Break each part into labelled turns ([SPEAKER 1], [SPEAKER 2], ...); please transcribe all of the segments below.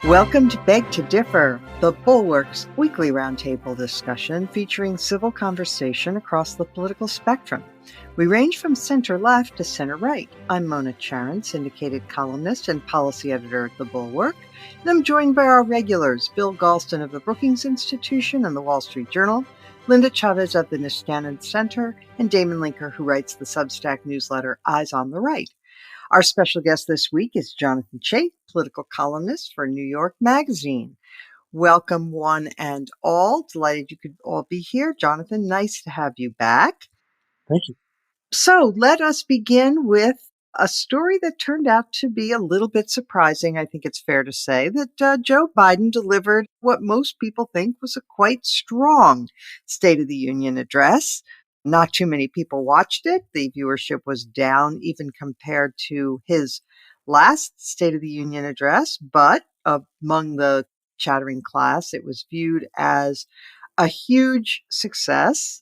[SPEAKER 1] Welcome to Beg to Differ, the Bulwark's weekly roundtable discussion featuring civil conversation across the political spectrum. We range from center-left to center-right. I'm Mona Charen, syndicated columnist and policy editor at the Bulwark, and I'm joined by our regulars, Bill Galston of the Brookings Institution and the Wall Street Journal, Linda Chavez of the Niskanen Center, and Damon Linker, who writes the Substack newsletter Eyes on the Right. Our special guest this week is Jonathan Chait, political columnist for New York Magazine. Welcome, one and all. Delighted you could all be here. Jonathan, nice to have you back.
[SPEAKER 2] Thank you.
[SPEAKER 1] So let us begin with a story that turned out to be a little bit surprising. I think it's fair to say that Joe Biden delivered what most people think was a quite strong State of the Union address. Not too many people watched it. The viewership was down even compared to his last State of the Union address, but among the chattering class, it was viewed as a huge success.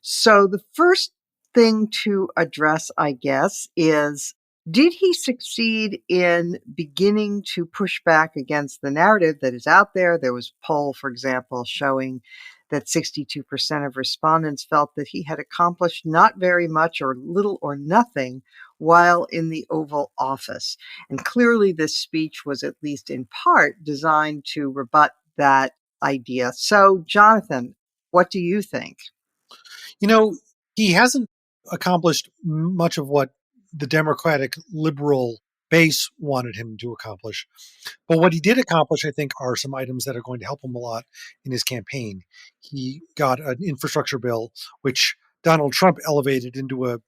[SPEAKER 1] So the first thing to address, I guess, is did he succeed in beginning to push back against the narrative that is out there? There was a poll, for example, showing that 62% of respondents felt that he had accomplished not very much or little or nothing while in the Oval Office. And clearly this speech was at least in part designed to rebut that idea. So, Jonathan, what do you think?
[SPEAKER 2] You know, he hasn't accomplished much of what the Democratic liberal base wanted him to accomplish. But what he did accomplish, I think, are some items that are going to help him a lot in his campaign. He got an infrastructure bill, which Donald Trump elevated into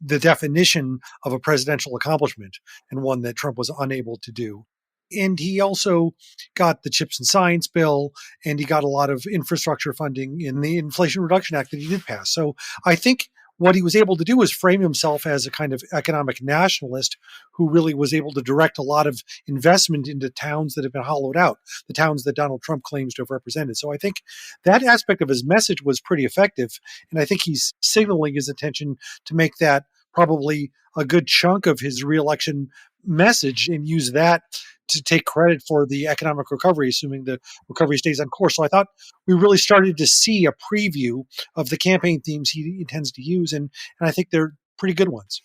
[SPEAKER 2] the definition of a presidential accomplishment, and one that Trump was unable to do. And he also got the CHIPS and Science bill, and he got a lot of infrastructure funding in the Inflation Reduction Act that he did pass. So I think what he was able to do was frame himself as a kind of economic nationalist who really was able to direct a lot of investment into towns that have been hollowed out, the towns that Donald Trump claims to have represented. So I think that aspect of his message was pretty effective. And I think he's signaling his intention to make that probably a good chunk of his reelection message and use that to take credit for the economic recovery, assuming the recovery stays on course. So I thought we really started to see a preview of the campaign themes he intends to use, and I think they're pretty good ones.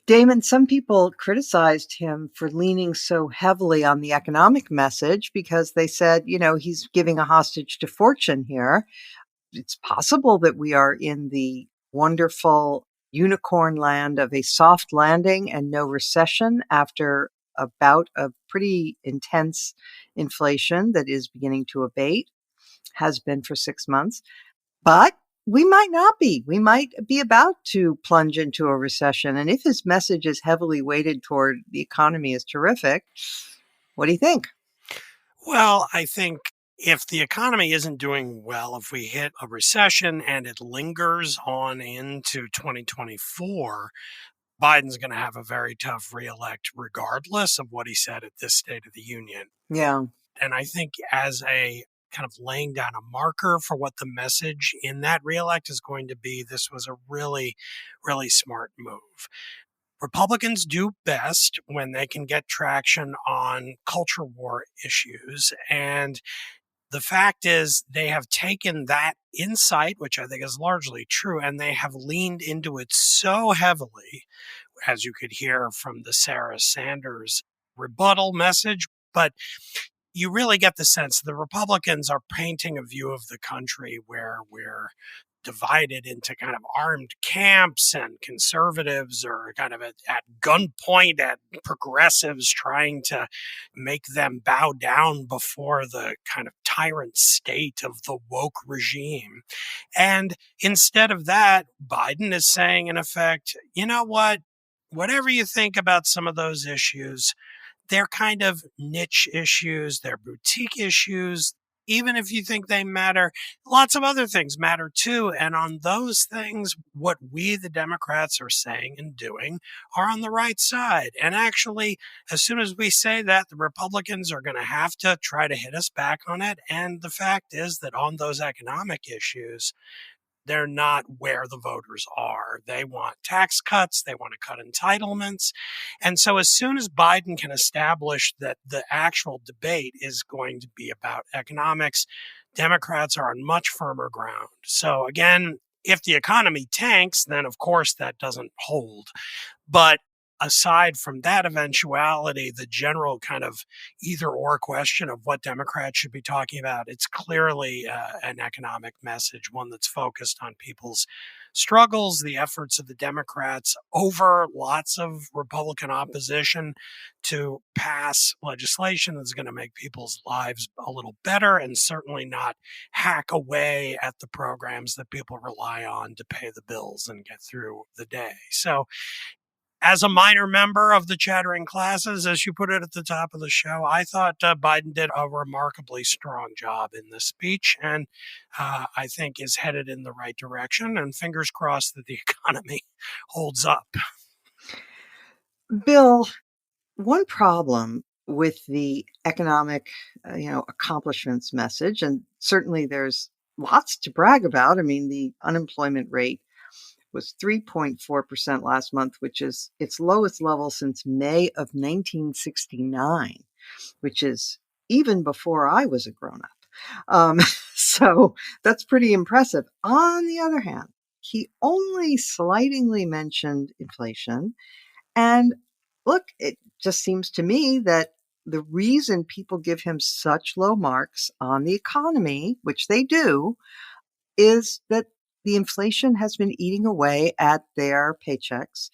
[SPEAKER 1] Damon, some people criticized him for leaning so heavily on the economic message because they said, he's giving a hostage to fortune here. It's possible that we are in the wonderful unicorn land of a soft landing and no recession after a bout of pretty intense inflation that is beginning to abate, has been for 6 months. But we might not be. We might be about to plunge into a recession. And if his message is heavily weighted toward the economy is terrific, what do you think?
[SPEAKER 3] Well, I think if the economy isn't doing well, if we hit a recession and it lingers on into 2024, Biden's going to have a very tough reelect regardless of what he said at this State of the Union.
[SPEAKER 1] Yeah.
[SPEAKER 3] And I think as a kind of laying down a marker for what the message in that reelect is going to be, this was a really, really smart move. Republicans do best when they can get traction on culture war issues. And the fact is they have taken that insight, which I think is largely true, and they have leaned into it so heavily, as you could hear from the Sarah Sanders rebuttal message. But you really get the sense the Republicans are painting a view of the country where we're divided into kind of armed camps, and conservatives are kind of at gunpoint at progressives, trying to make them bow down before the kind of tyrant state of the woke regime. And instead of that, Biden is saying, in effect, you know what? Whatever you think about some of those issues, they're kind of niche issues, they're boutique issues. Even if you think they matter, lots of other things matter too. And on those things, what we, the Democrats, are saying and doing are on the right side. And actually, as soon as we say that, the Republicans are going to have to try to hit us back on it. And the fact is that on those economic issues, they're not where the voters are. They want tax cuts. They want to cut entitlements. And so as soon as Biden can establish that the actual debate is going to be about economics, Democrats are on much firmer ground. So again, if the economy tanks, then of course that doesn't hold. But aside from that eventuality, the general kind of either or question of what Democrats should be talking about, it's clearly an economic message, one that's focused on people's struggles, the efforts of the Democrats over lots of Republican opposition to pass legislation that's going to make people's lives a little better and certainly not hack away at the programs that people rely on to pay the bills and get through the day. So as a minor member of the chattering classes, as you put it at the top of the show, I thought Biden did a remarkably strong job in this speech, and I think is headed in the right direction. And fingers crossed that the economy holds up.
[SPEAKER 1] Bill, one problem with the economic, accomplishments message, and certainly there's lots to brag about. I mean, the unemployment rate was 3.4% last month, which is its lowest level since May of 1969, which is even before I was a grown-up. So that's pretty impressive. On the other hand, he only slightingly mentioned inflation. And look, it just seems to me that the reason people give him such low marks on the economy, which they do, is that the inflation has been eating away at their paychecks.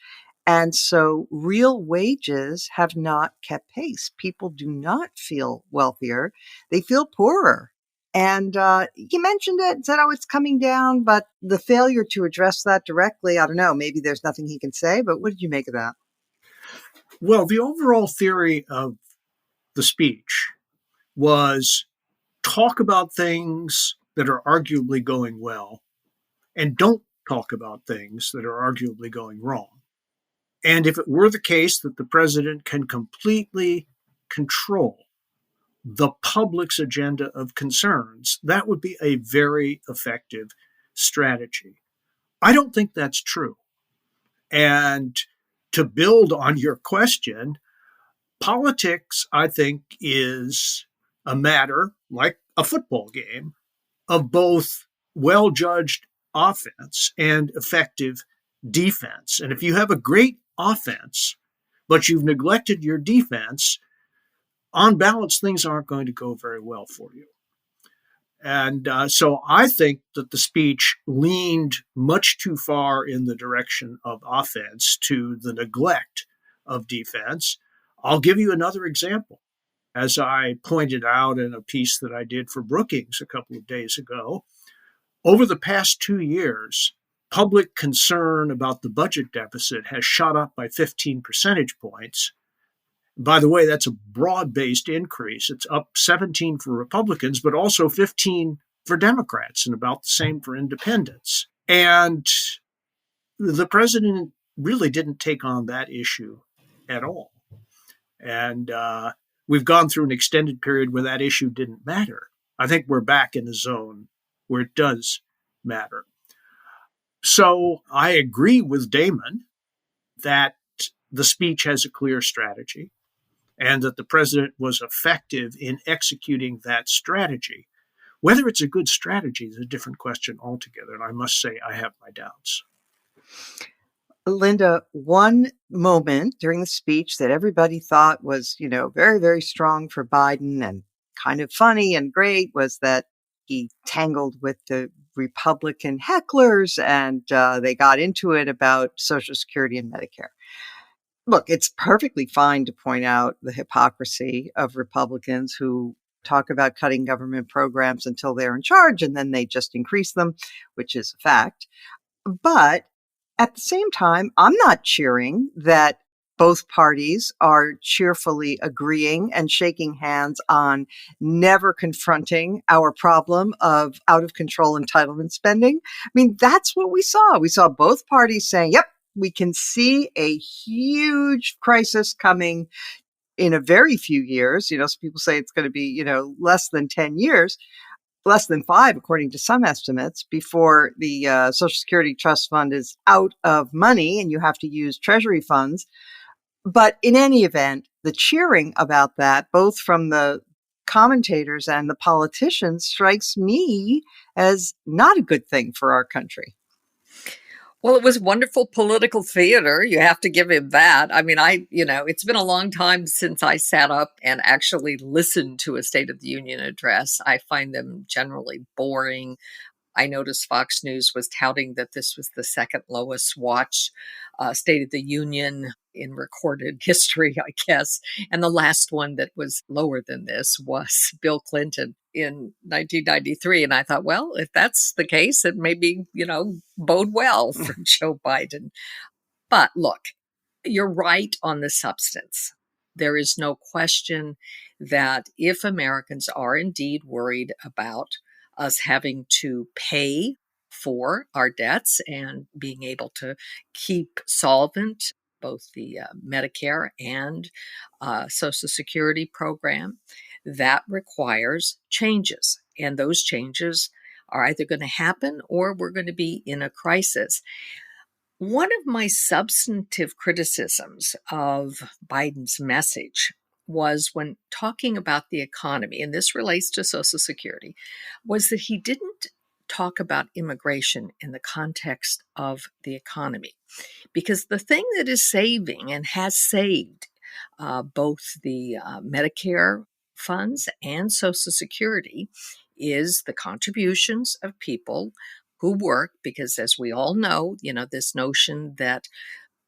[SPEAKER 1] And so real wages have not kept pace. People do not feel wealthier. They feel poorer. And you mentioned it and said, oh, it's coming down. But the failure to address that directly, I don't know, maybe there's nothing he can say. But what did you make of that?
[SPEAKER 4] Well, the overall theory of the speech was talk about things that are arguably going well and don't talk about things that are arguably going wrong. And if it were the case that the president can completely control the public's agenda of concerns, that would be a very effective strategy. I don't think that's true. And to build on your question, politics, I think, is a matter, like a football game, of both well-judged offense and effective defense. And if you have a great offense, but you've neglected your defense, on balance, things aren't going to go very well for you. And so I think that the speech leaned much too far in the direction of offense to the neglect of defense. I'll give you another example. As I pointed out in a piece that I did for Brookings a couple of days ago, over the past 2 years, public concern about the budget deficit has shot up by 15 percentage points. By the way, that's a broad-based increase. It's up 17 for Republicans, but also 15 for Democrats and about the same for independents. And the president really didn't take on that issue at all. And we've gone through an extended period where that issue didn't matter. I think we're back in a zone where it does matter. So I agree with Damon that the speech has a clear strategy and that the president was effective in executing that strategy. Whether it's a good strategy is a different question altogether, and I must say I have my doubts.
[SPEAKER 1] Linda, one moment during the speech that everybody thought was, very, very strong for Biden and kind of funny and great was that he tangled with the Republican hecklers and they got into it about Social Security and Medicare. Look, it's perfectly fine to point out the hypocrisy of Republicans who talk about cutting government programs until they're in charge and then they just increase them, which is a fact. But at the same time, I'm not cheering that both parties are cheerfully agreeing and shaking hands on never confronting our problem of out of control entitlement spending. I mean, that's what we saw. We saw both parties saying, yep, we can see a huge crisis coming in a very few years. Some people say it's going to be, less than 10 years. less than 5, according to some estimates, before the Social Security Trust Fund is out of money and you have to use Treasury funds. But in any event, the cheering about that, both from the commentators and the politicians, strikes me as not a good thing for our country.
[SPEAKER 5] Well, it was wonderful political theater. You have to give him that. I mean, it's been a long time since I sat up and actually listened to a State of the Union address. I find them generally boring. I noticed Fox News was touting that this was the second lowest watched State of the Union in recorded history, I guess. And the last one that was lower than this was Bill Clinton in 1993. And I thought, well, if that's the case, it maybe, bode well for Joe Biden. But look, you're right on the substance. There is no question that if Americans are indeed worried about us having to pay for our debts and being able to keep solvent both the Medicare and Social Security program, that requires changes. And those changes are either going to happen or we're going to be in a crisis. One of my substantive criticisms of Biden's message was when talking about the economy, and this relates to Social Security, was that he didn't talk about immigration in the context of the economy. Because the thing that is saving and has saved both the Medicare funds and Social Security is the contributions of people who work, because as we all know, this notion that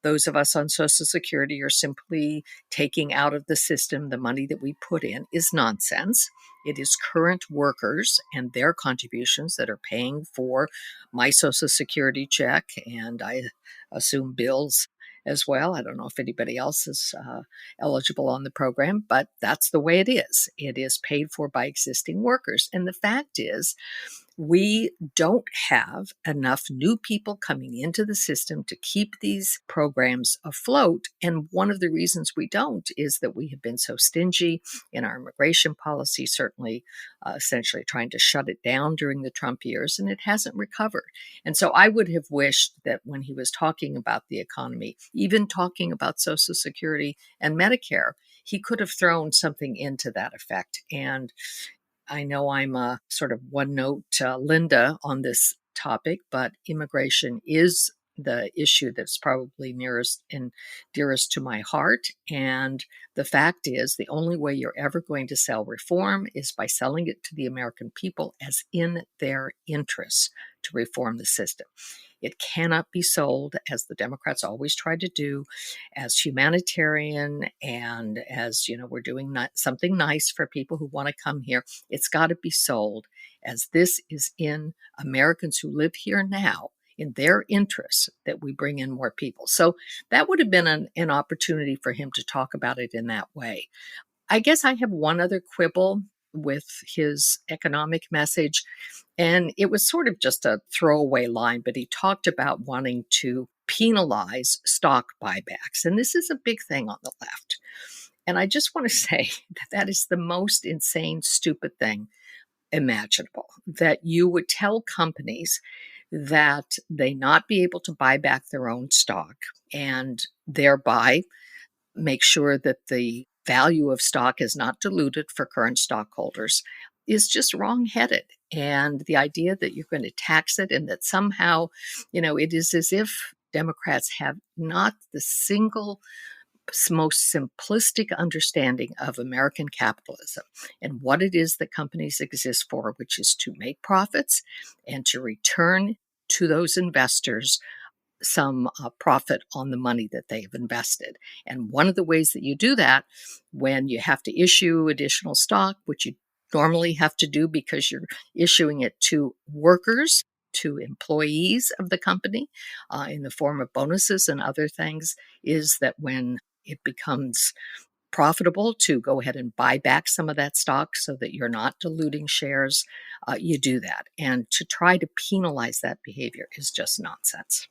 [SPEAKER 5] those of us on Social Security are simply taking out of the system the money that we put in is nonsense. It is current workers and their contributions that are paying for my Social Security check, and I assume bills as well. I don't know if anybody else is eligible on the program, but that's the way it is. It is paid for by existing workers. And the fact is, we don't have enough new people coming into the system to keep these programs afloat. And one of the reasons we don't is that we have been so stingy in our immigration policy, certainly essentially trying to shut it down during the Trump years, and it hasn't recovered. And so I would have wished that when he was talking about the economy, even talking about Social Security and Medicare, he could have thrown something into that effect. And I know I'm a sort of one note Linda on this topic, but immigration is the issue that's probably nearest and dearest to my heart. And the fact is, the only way you're ever going to sell reform is by selling it to the American people as in their interests to reform the system. It cannot be sold, as the Democrats always try to do, as humanitarian and as, we're doing something nice for people who want to come here. It's got to be sold as this is in Americans who live here now, in their interests, that we bring in more people. So that would have been an opportunity for him to talk about it in that way. I guess I have one other quibble with his economic message, and it was sort of just a throwaway line, but he talked about wanting to penalize stock buybacks. And this is a big thing on the left. And I just want to say that that is the most insane, stupid thing imaginable, that you would tell companies that they not be able to buy back their own stock and thereby make sure that the value of stock is not diluted for current stockholders is just wrong-headed. And the idea that you're going to tax it and that somehow, it is as if Democrats have not the single most simplistic understanding of American capitalism and what it is that companies exist for, which is to make profits and to return to those investors some profit on the money that they've invested. And one of the ways that you do that, when you have to issue additional stock, which you normally have to do because you're issuing it to workers, to employees of the company in the form of bonuses and other things, is that when it becomes profitable to go ahead and buy back some of that stock so that you're not diluting shares, you do that. And to try to penalize that behavior is just nonsense.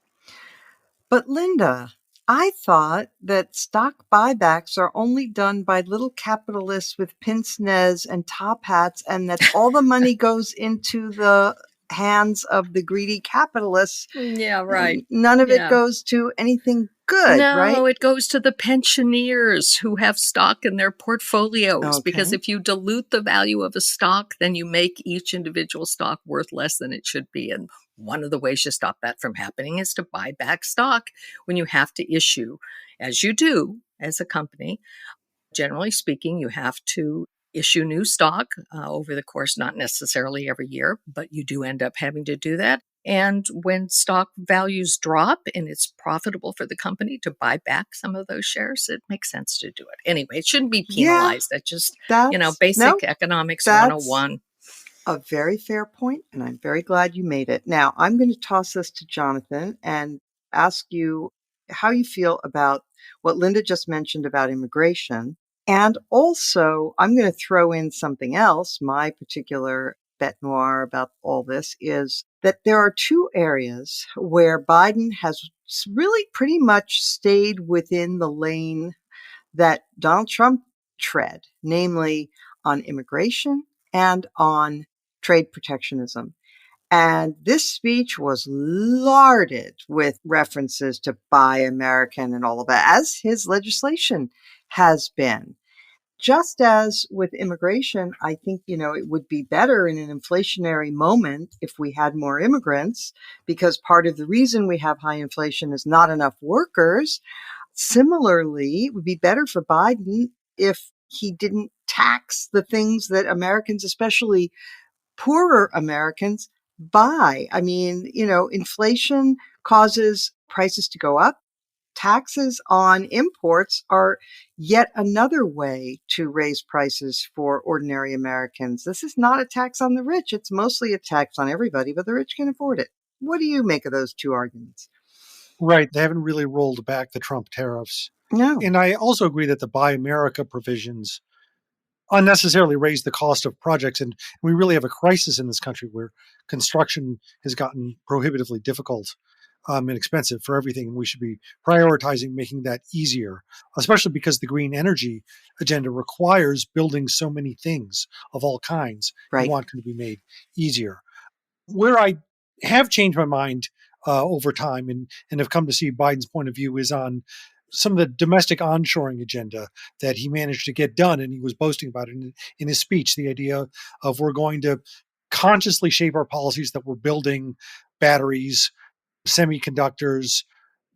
[SPEAKER 1] But Linda, I thought that stock buybacks are only done by little capitalists with pince-nez and top hats, and that all the money goes into the hands of the greedy capitalists.
[SPEAKER 5] Yeah, right.
[SPEAKER 1] And none of it
[SPEAKER 5] Yeah.
[SPEAKER 1] goes to anything good, right?
[SPEAKER 5] No, it goes to the pensioners who have stock in their portfolios, because
[SPEAKER 1] Okay.
[SPEAKER 5] if you dilute the value of a stock, then you make each individual stock worth less than it should be. And one of the ways you stop that from happening is to buy back stock when you have to issue, as you do as a company. Generally speaking, you have to issue new stock over the course, not necessarily every year, but you do end up having to do that. And when stock values drop and it's profitable for the company to buy back some of those shares, it makes sense to do it. Anyway, it shouldn't be
[SPEAKER 1] Yeah,
[SPEAKER 5] penalized. That's just,
[SPEAKER 1] that's
[SPEAKER 5] basic
[SPEAKER 1] no,
[SPEAKER 5] economics
[SPEAKER 1] that's
[SPEAKER 5] 101.
[SPEAKER 1] a very fair point, and I'm very glad you made it. Now, I'm going to toss this to Jonathan and ask you how you feel about what Linda just mentioned about immigration. And also, I'm going to throw in something else. My particular bête noire about all this is that there are two areas where Biden has really pretty much stayed within the lane that Donald Trump tread, namely on immigration and on trade protectionism. And this speech was larded with references to Buy American and all of that, as his legislation has been. Just as with immigration, I think, it would be better in an inflationary moment if we had more immigrants, because part of the reason we have high inflation is not enough workers. Similarly, it would be better for Biden if he didn't tax the things that Americans, especially poorer Americans, buy. I mean, inflation causes prices to go up. Taxes on imports are yet another way to raise prices for ordinary Americans. This is not a tax on the rich. It's mostly a tax on everybody, but the rich can afford it. What do you make of those two arguments?
[SPEAKER 2] Right. They haven't really rolled back the Trump tariffs.
[SPEAKER 1] No.
[SPEAKER 2] And I also agree that the Buy America provisions unnecessarily raise the cost of projects. And we really have a crisis in this country where construction has gotten prohibitively difficult and expensive for everything. And we should be prioritizing making that easier, especially because the green energy agenda requires building so many things of all kinds.
[SPEAKER 1] Right.
[SPEAKER 2] You want them to be made easier. Where I have changed my mind over time and have come to see Biden's point of view is on some of the domestic onshoring agenda that he managed to get done. And he was boasting about it in his speech, the idea of we're going to consciously shape our policies that we're building batteries, semiconductors,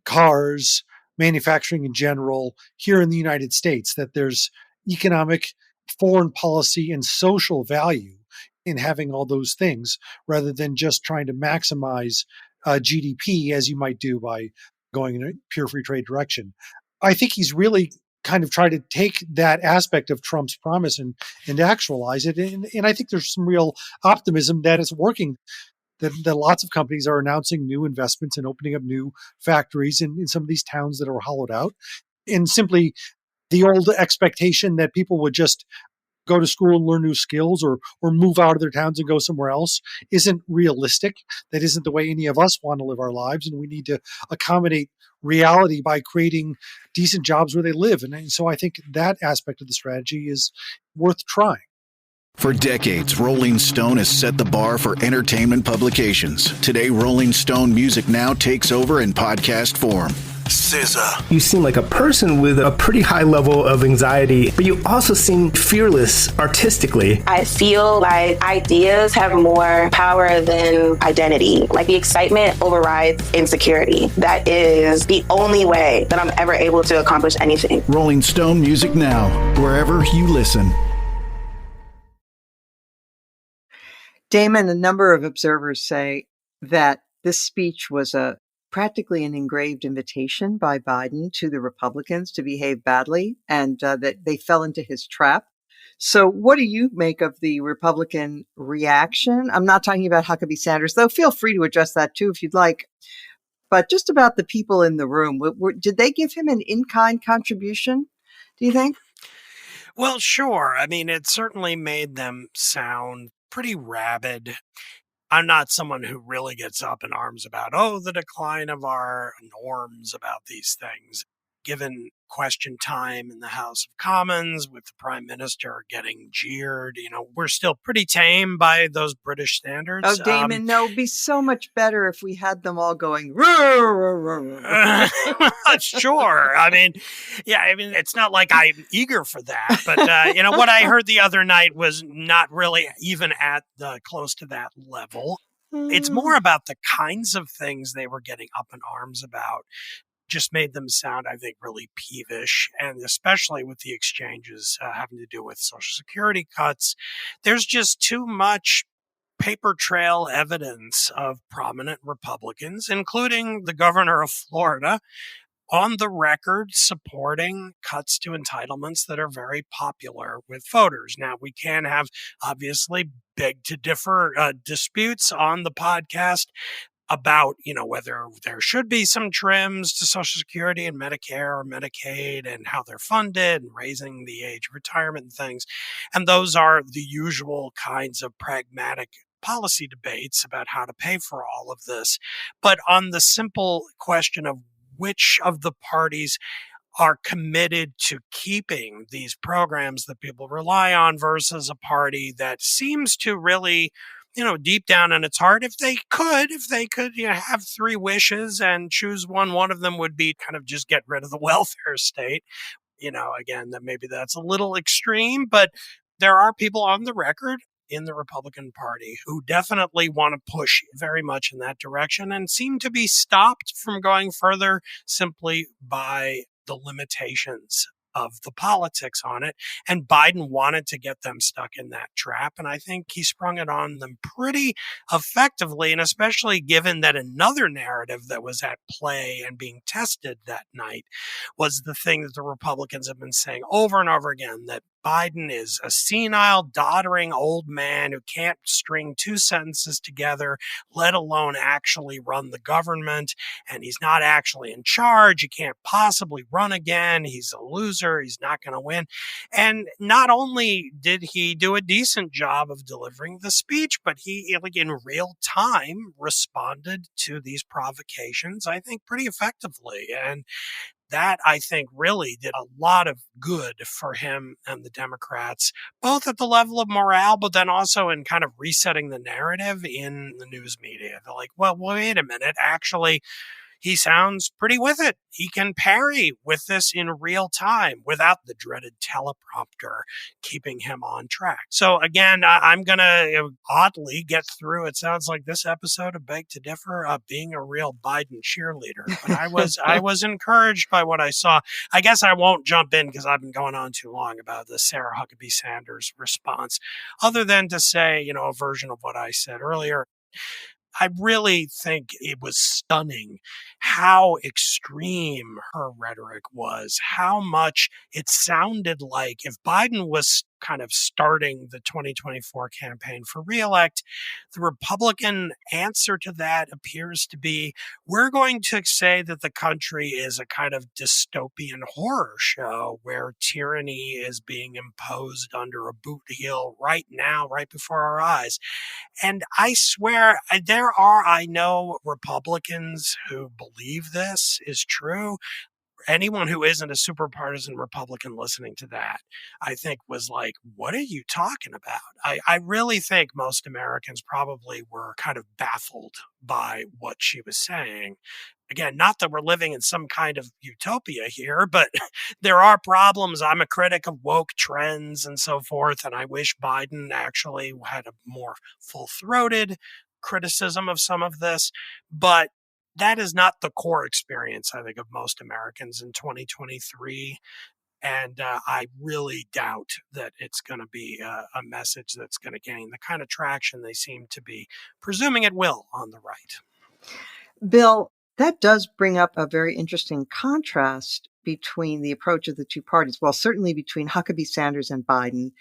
[SPEAKER 2] cars, manufacturing in general here in the United States, that there's economic, foreign policy, and social value in having all those things rather than just trying to maximize GDP as you might do by going in a pure free trade direction. I think he's really kind of tried to take that aspect of Trump's promise and actualize it. And I think there's some real optimism that it's working. That lots of companies are announcing new investments and opening up new factories in some of these towns that are hollowed out. And simply the old expectation that people would just go to school and learn new skills or move out of their towns and go somewhere else isn't realistic. That isn't the way any of us want to live our lives. And we need to accommodate reality by creating decent jobs where they live. And so I think that aspect of the strategy is worth trying.
[SPEAKER 6] For decades, Rolling Stone has set the bar for entertainment publications. Today, Rolling Stone Music Now takes over in podcast form. SZA.
[SPEAKER 7] You seem like a person with a pretty high level of anxiety, but you also seem fearless artistically.
[SPEAKER 8] I feel like ideas have more power than identity. Like the excitement overrides insecurity. That is the only way that I'm ever able to accomplish anything.
[SPEAKER 6] Rolling Stone Music Now, wherever you listen.
[SPEAKER 1] Damon, a number of observers say that this speech was practically an engraved invitation by Biden to the Republicans to behave badly and that they fell into his trap. So what do you make of the Republican reaction? I'm not talking about Huckabee Sanders, though feel free to address that too if you'd like. But just about the people in the room, did they give him an in-kind contribution, do you think?
[SPEAKER 3] Well, sure. I mean, it certainly made them sound pretty rabid. I'm not someone who really gets up in arms about, the decline of our norms about these things. Given question time in the House of Commons with the Prime Minister getting jeered, we're still pretty tame by those British standards.
[SPEAKER 1] Oh, Damon, no, it'd be so much better if we had them all going, "Roar, roar, roar, roar."
[SPEAKER 3] Sure. It's not like I'm eager for that, but, what I heard the other night was not really even at close to that level. It's more about the kinds of things they were getting up in arms about. Just made them sound, I think, really peevish, and especially with the exchanges having to do with Social Security cuts. There's just too much paper trail evidence of prominent Republicans, including the governor of Florida, on the record supporting cuts to entitlements that are very popular with voters. Now, we can have, obviously, beg to differ disputes on the podcast about, whether there should be some trims to Social Security and Medicare or Medicaid and how they're funded and raising the age of retirement and things. And those are the usual kinds of pragmatic policy debates about how to pay for all of this. But on the simple question of which of the parties are committed to keeping these programs that people rely on versus a party that seems to really, deep down in its heart, if they could, have three wishes and choose one of them would be kind of just get rid of the welfare state. Again, that maybe that's a little extreme, but there are people on the record in the Republican Party who definitely want to push very much in that direction and seem to be stopped from going further simply by the limitations of the politics on it. And Biden wanted to get them stuck in that trap. And I think he sprung it on them pretty effectively. And especially given that another narrative that was at play and being tested that night was the thing that the Republicans have been saying over and over again, that Biden is a senile, doddering old man who can't string two sentences together, let alone actually run the government. And he's not actually in charge. He can't possibly run again. He's a loser. He's not going to win. And not only did he do a decent job of delivering the speech, but he, in real time, responded to these provocations, I think, pretty effectively. And that, I think, really did a lot of good for him and the Democrats, both at the level of morale, but then also in kind of resetting the narrative in the news media. They're like, well, wait a minute, actually, he sounds pretty with it. He can parry with this in real time without the dreaded teleprompter keeping him on track. So again, I'm going to oddly get through, it sounds like this episode of Beg to Differ, being a real Biden cheerleader. But I was encouraged by what I saw. I guess I won't jump in because I've been going on too long about the Sarah Huckabee Sanders response, other than to say, a version of what I said earlier. I really think it was stunning how extreme her rhetoric was, how much it sounded like if Biden was kind of starting the 2024 campaign for reelect, the Republican answer to that appears to be, we're going to say that the country is a kind of dystopian horror show where tyranny is being imposed under a boot heel right now, right before our eyes. And I swear I know Republicans who believe this is true. Anyone who isn't a super partisan Republican listening to that, I think was like, what are you talking about? I really think most Americans probably were kind of baffled by what she was saying. Again, not that we're living in some kind of utopia here, but there are problems. I'm a critic of woke trends and so forth, and I wish Biden actually had a more full-throated criticism of some of this. But that is not the core experience, I think, of most Americans in 2023. And I really doubt that it's going to be a message that's going to gain the kind of traction they seem to be presuming it will on the right.
[SPEAKER 1] Bill, that does bring up a very interesting contrast between the approach of the two parties. Well, certainly between Huckabee Sanders and Biden,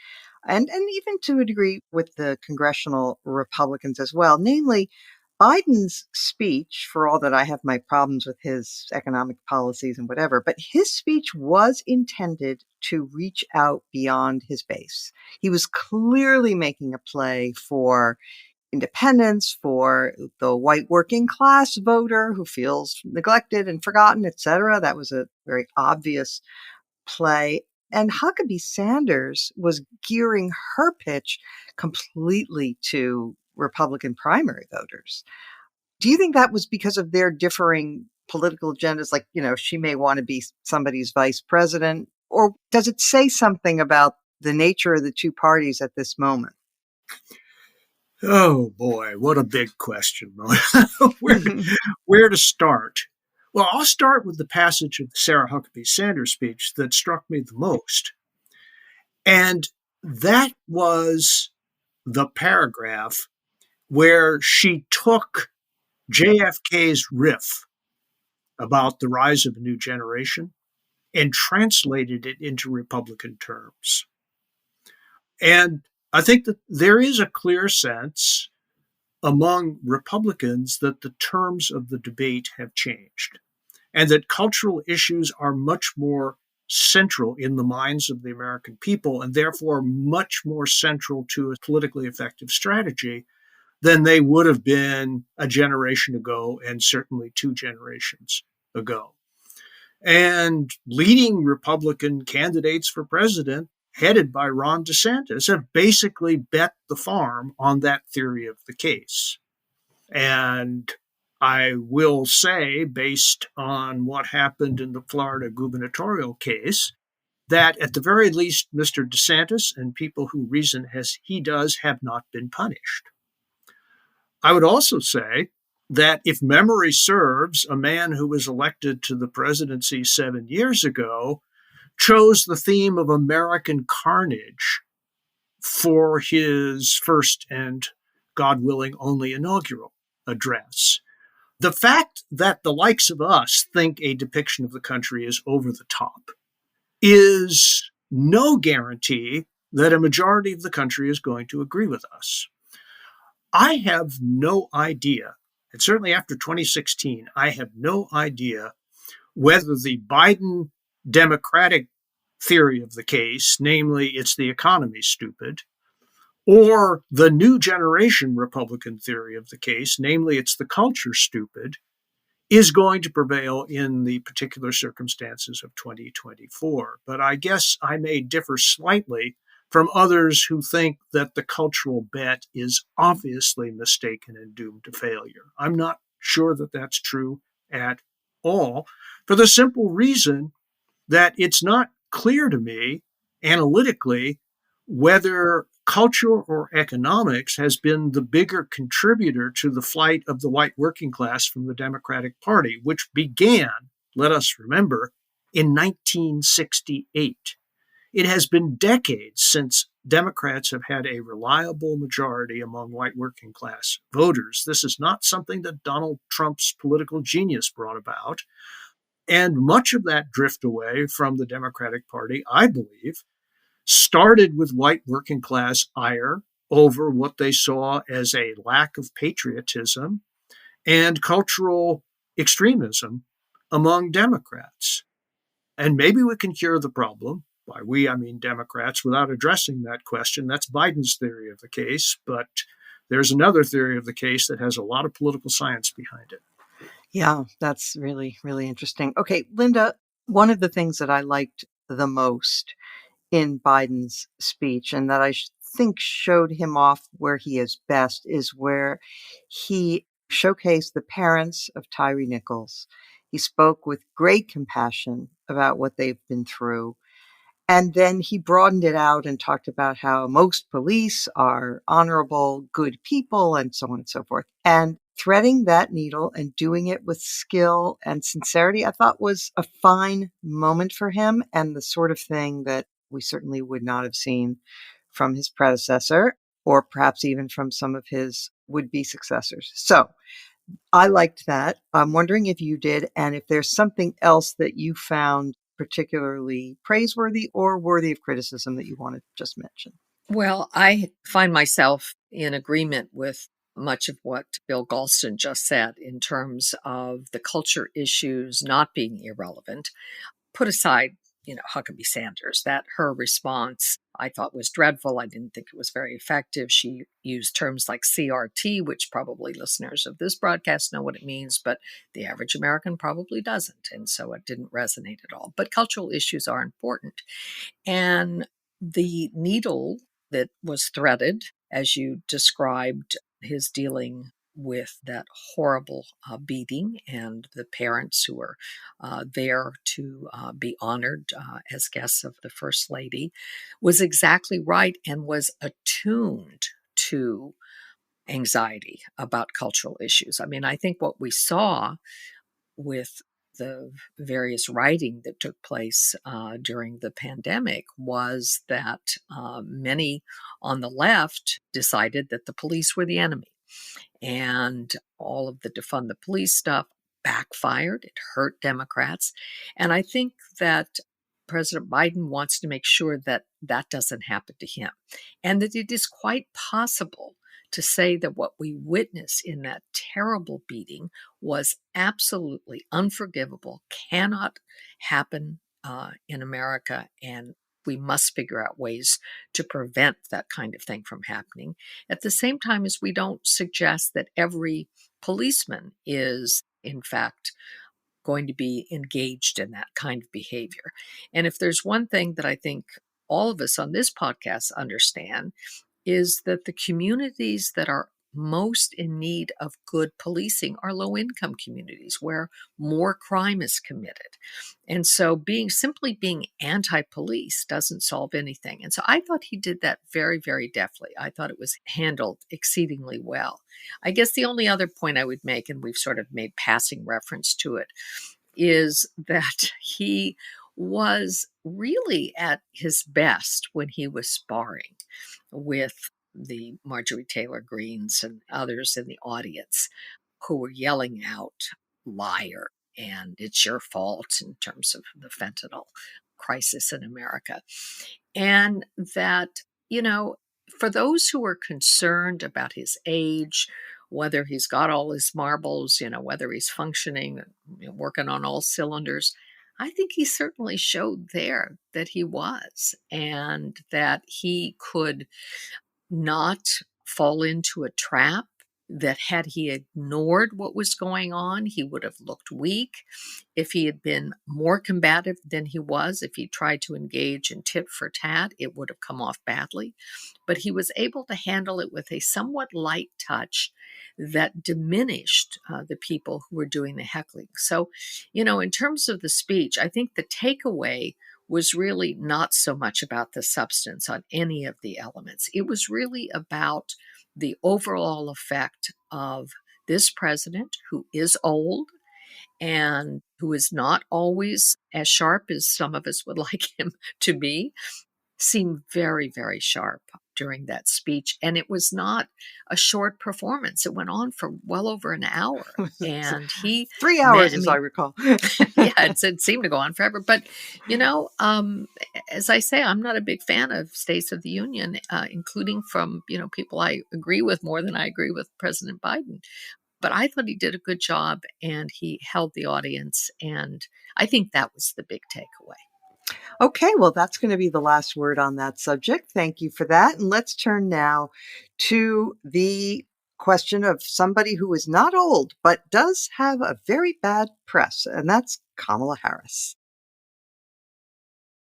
[SPEAKER 1] and even to a degree with the congressional Republicans as well. Namely, Biden's speech, for all that I have my problems with his economic policies and whatever, but his speech was intended to reach out beyond his base. He was clearly making a play for independence, for the white working class voter who feels neglected and forgotten, etc. That was a very obvious play. And Huckabee Sanders was gearing her pitch completely to Republican primary voters. Do you think that was because of their differing political agendas? Like, she may want to be somebody's vice president, or does it say something about the nature of the two parties at this moment?
[SPEAKER 4] Oh boy, what a big question, Mona. where to start? Well, I'll start with the passage of the Sarah Huckabee Sanders speech that struck me the most. And that was the paragraph where she took JFK's riff about the rise of a new generation and translated it into Republican terms. And I think that there is a clear sense among Republicans that the terms of the debate have changed and that cultural issues are much more central in the minds of the American people and therefore much more central to a politically effective strategy than they would have been a generation ago and certainly 2 generations ago. And leading Republican candidates for president, headed by Ron DeSantis, have basically bet the farm on that theory of the case. And I will say, based on what happened in the Florida gubernatorial case, that at the very least, Mr. DeSantis and people who reason as he does have not been punished. I would also say that if memory serves, a man who was elected to the presidency 7 years ago chose the theme of American carnage for his first and, God willing, only inaugural address. The fact that the likes of us think a depiction of the country is over the top is no guarantee that a majority of the country is going to agree with us. I have no idea, and certainly after 2016, I have no idea whether the Biden Democratic theory of the case, namely it's the economy stupid, or the new generation Republican theory of the case, namely it's the culture stupid, is going to prevail in the particular circumstances of 2024. But I guess I may differ slightly from others who think that the cultural bet is obviously mistaken and doomed to failure. I'm not sure that that's true at all, for the simple reason that it's not clear to me analytically whether culture or economics has been the bigger contributor to the flight of the white working class from the Democratic Party, which began, let us remember, in 1968. It has been decades since Democrats have had a reliable majority among white working class voters. This is not something that Donald Trump's political genius brought about. And much of that drift away from the Democratic Party, I believe, started with white working class ire over what they saw as a lack of patriotism and cultural extremism among Democrats. And maybe we can cure the problem. By we, I mean Democrats, without addressing that question. That's Biden's theory of the case. But there's another theory of the case that has a lot of political science behind it.
[SPEAKER 1] Yeah, that's really, really interesting. Okay, Linda, one of the things that I liked the most in Biden's speech and that I think showed him off where he is best is where he showcased the parents of Tyree Nichols. He spoke with great compassion about what they've been through. And then he broadened it out and talked about how most police are honorable, good people, and so on and so forth. And threading that needle and doing it with skill and sincerity, I thought was a fine moment for him and the sort of thing that we certainly would not have seen from his predecessor or perhaps even from some of his would-be successors. So I liked that. I'm wondering if you did, and if there's something else that you found particularly praiseworthy or worthy of criticism that you want to just mention.
[SPEAKER 5] Well, I find myself in agreement with much of what Bill Galston just said in terms of the culture issues not being irrelevant. Put aside, Huckabee Sanders. That her response I thought was dreadful. I didn't think it was very effective. She used terms like CRT, which probably listeners of this broadcast know what it means, but the average American probably doesn't. And so it didn't resonate at all. But cultural issues are important. And the needle that was threaded, as you described his dealing with that horrible beating and the parents who were there to be honored as guests of the First Lady, was exactly right and was attuned to anxiety about cultural issues. I mean, I think what we saw with the various writing that took place during the pandemic was that many on the left decided that the police were the enemy. And all of the defund the police stuff backfired. It hurt Democrats. And I think that President Biden wants to make sure that that doesn't happen to him. And that it is quite possible to say that what we witnessed in that terrible beating was absolutely unforgivable, cannot happen in America, and we must figure out ways to prevent that kind of thing from happening. At the same time as we don't suggest that every policeman is, in fact, going to be engaged in that kind of behavior. And if there's one thing that I think all of us on this podcast understand, is that the communities that are most in need of good policing are low-income communities where more crime is committed. And so simply being anti-police doesn't solve anything. And so I thought he did that very, very deftly. I thought it was handled exceedingly well. I guess the only other point I would make, and we've sort of made passing reference to it, is that he was really at his best when he was sparring with the Marjorie Taylor Greenes and others in the audience who were yelling out liar and it's your fault in terms of the fentanyl crisis in America. And that, for those who are concerned about his age, whether he's got all his marbles, whether he's functioning, working on all cylinders, I think he certainly showed there that he was, and that he could not fall into a trap, that had he ignored what was going on, he would have looked weak. If he had been more combative than he was, if he tried to engage in tit for tat, it would have come off badly. But he was able to handle it with a somewhat light touch that diminished the people who were doing the heckling. So, in terms of the speech, I think the takeaway was really not so much about the substance on any of the elements. It was really about the overall effect of this president, who is old and who is not always as sharp as some of us would like him to be, seemed very, very sharp during that speech. And it was not a short performance. It went on for well over an hour. And
[SPEAKER 1] 3 hours, as I recall.
[SPEAKER 5] Yeah, it seemed to go on forever. But, as I say, I'm not a big fan of States of the Union, including from, people I agree with more than I agree with President Biden. But I thought he did a good job and he held the audience. And I think that was the big takeaway.
[SPEAKER 1] Okay, well, that's going to be the last word on that subject. Thank you for that. And let's turn now to the question of somebody who is not old, but does have a very bad press, and that's Kamala Harris.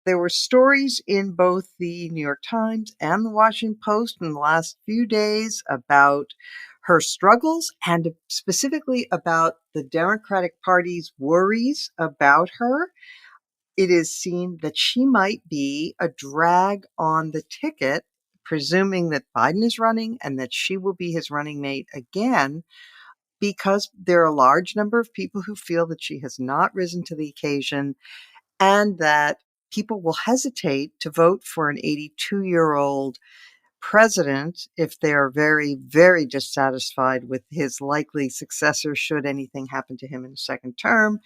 [SPEAKER 1] There were stories in both the New York Times and the Washington Post in the last few days about her struggles and specifically about the Democratic Party's worries about her. It is seen that she might be a drag on the ticket, presuming that Biden is running and that she will be his running mate again, because there are a large number of people who feel that she has not risen to the occasion and that people will hesitate to vote for an 82-year-old president if they're very, very dissatisfied with his likely successor should anything happen to him in a second term.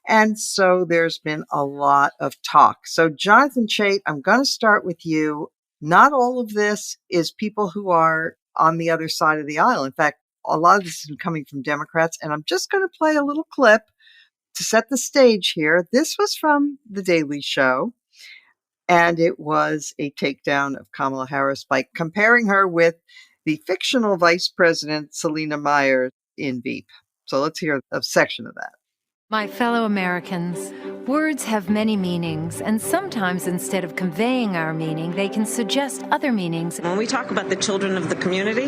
[SPEAKER 1] And so there's been a lot of talk. So Jonathan Chait, I'm going to start with you. Not all of this is people who are on the other side of the aisle. In fact, a lot of this is coming from Democrats. And I'm just going to play a little clip to set the stage here. This was from The Daily Show. And it was a takedown of Kamala Harris by comparing her with the fictional Vice President Selena Meyer in Veep. So let's hear a section of that.
[SPEAKER 9] My fellow Americans, words have many meanings, and sometimes instead of conveying our meaning, they can suggest other meanings.
[SPEAKER 10] When we talk about the children of the community,